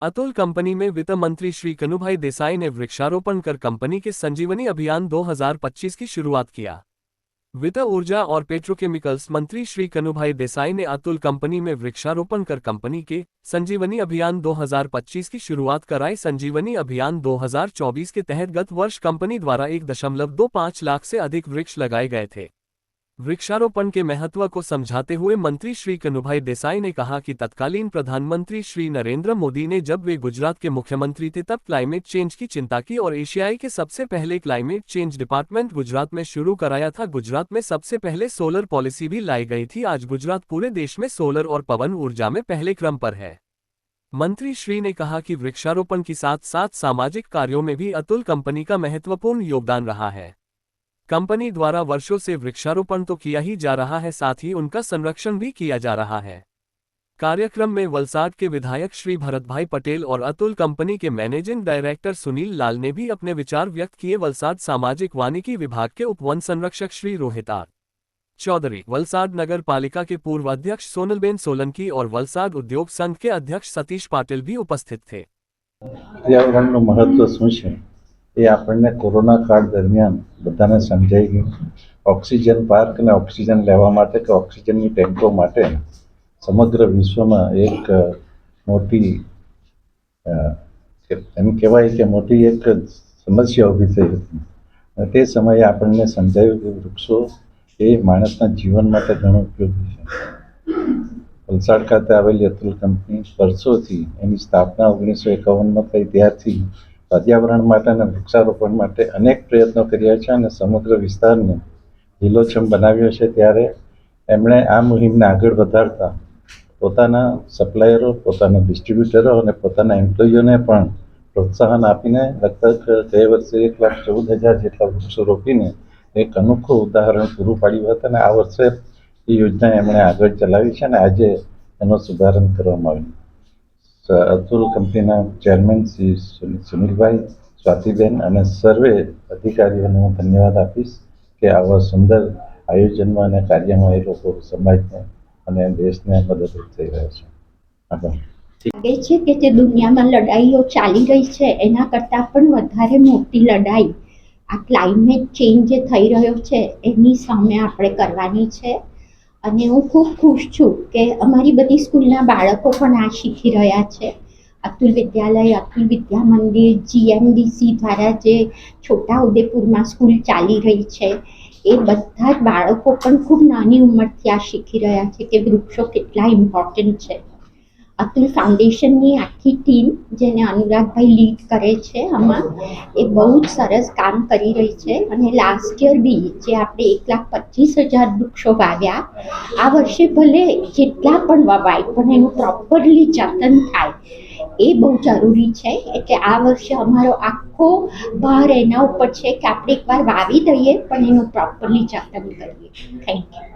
Atul company में वित्त मंत्री श्री कनुभाई देसाई ने वृक्षारोपण कर कंपनी के संजीवनी अभियान 2025 की शुरुआत किया। वित्त ऊर्जा और पेट्रोकेमिकल्स मंत्री श्री कनुभाई देसाई ने अतुल कंपनी में वृक्षारोपण कर कंपनी के संजीवनी अभियान 2025 की शुरुआत कराई। संजीवनी अभियान 2024 के तहत गत वर्ष कंपनी द्वारा 1.25 लाख से अधिक वृक्ष लगाए गए थे। वृक्षारोपण के महत्व को समझाते हुए मंत्री श्री कनुभाई देसाई ने कहा कि तत्कालीन प्रधानमंत्री श्री नरेंद्र मोदी ने जब वे गुजरात के मुख्यमंत्री थे तब क्लाइमेट चेंज की चिंता की और एशियाई के सबसे पहले क्लाइमेट चेंज डिपार्टमेंट गुजरात में शुरू कराया था। गुजरात में सबसे पहले सोलर पॉलिसी भी लाई गई थी। आज गुजरात पूरे देश में सोलर और पवन ऊर्जा में पहले क्रम पर है। मंत्री श्री ने कहा कि वृक्षारोपण के साथ साथ सामाजिक कार्यों में भी अतुल कंपनी का महत्वपूर्ण योगदान रहा है। कंपनी द्वारा वर्षों से वृक्षारोपण तो किया ही जा रहा है, साथ ही उनका संरक्षण भी किया जा रहा है। कार्यक्रम में वलसाड के विधायक श्री भरतभाई पटेल और अतुल कंपनी के मैनेजिंग डायरेक्टर सुनील लाल ने भी अपने विचार व्यक्त किए। वलसाड सामाजिक वानिकी विभाग के उप वन संरक्षक श्री रोहितार चौधरी, वलसाड नगर पालिका के पूर्व अध्यक्ष सोनलबेन सोलंकी और वलसाड उद्योग संघ के अध्यक्ष सतीश पाटिल भी उपस्थित थे। पर्यावरणનું મહત્વ શું છે એ આપણને કોરોના કાળ દરમિયાન બધાને સમજાઈ ગયું। ઓક્સિજન પાર્ક અને ઓક્સિજન લેવા માટે કે ઓક્સિજનની ટેન્કો માટે સમગ્ર વિશ્વમાં એક મોટી એમ કહેવાય કે મોટી એક સમસ્યા ઊભી થઈ હતી। તે સમયે આપણને સમજાયું કે વૃક્ષો એ માણસના જીવન માટે ઘણું ઉપયોગી છે। વલસાડ ખાતે આવેલી અતુલ કંપની વર્ષોથી એની સ્થાપના 1951માં થઈ ત્યારથી પર્યાવરણ માટે અને વૃક્ષારોપણ માટે અનેક પ્રયત્નો કર્યા છે અને સમગ્ર વિસ્તારને લીલોછમ બનાવ્યો છે। ત્યારે એમણે આ મુહિમને આગળ વધારતા પોતાના સપ્લાયરો, પોતાના ડિસ્ટ્રીબ્યુટરો અને પોતાના એમ્પ્લોયીઓને પણ પ્રોત્સાહન આપીને લગભગ ગયે વર્ષે 1,14,000 જેટલા વૃક્ષો રોપીને એક અનોખું ઉદાહરણ પૂરું પાડ્યું હતું અને આ વર્ષે એ યોજના એમણે આગળ ચલાવી છે અને આજે એનો શુભારંભ કરવામાં આવ્યો। અતુલ કંપનીના ચેરમેન શ્રી સુનિલભાઈ, સ્વાતિબેન અને સર્વે અધિકારીઓને હું ધન્યવાદ આપીશ કે આવા સુંદર આયોજનમાં અને કાર્યમાં એ લોકો સમાજને અને દેશને મદદરૂપ થઈ રહ્યા છે। આભાર। લાગે છે કે જે દુનિયામાં લડાઈઓ ચાલી રહી છે એના કરતાં પણ વધારે મોટી લડાઈ આ ક્લાઇમેટ ચેન્જ જે થઈ રહ્યો છે એની સામે આપણે કરવાની છે। અને હું ખૂબ ખુશ છું કે અમારી બધી સ્કૂલના બાળકો પણ આ શીખી રહ્યા છે। અતુલ વિદ્યાલય, અતુલ વિદ્યા મંદિર, GMDC દ્વારા જે છોટાઉદેપુરમાં સ્કૂલ ચાલી રહી છે એ બધા જ બાળકો પણ ખૂબ નાની ઉંમરથી આ શીખી રહ્યા છે કે વૃક્ષો કેટલા ઇમ્પોર્ટન્ટ છે। અતુલ ફાઉન્ડેશનની આખી ટીમ જેને અનુરાગભાઈ લીડ કરે છે આમાં એ બહુ જ સરસ કામ કરી રહી છે અને લાસ્ટ યર બી જે આપણે 1,25,000 વૃક્ષો વાવ્યા, આ વર્ષે ભલે જેટલા પણ વવાય પણ એનું પ્રોપરલી જતન થાય એ બહુ જરૂરી છે। એટલે આ વર્ષે અમારો આખો ભાર એના ઉપર છે કે આપણે એકવાર વાવી દઈએ પણ એનું પ્રોપરલી જતન કરીએ। Thank you.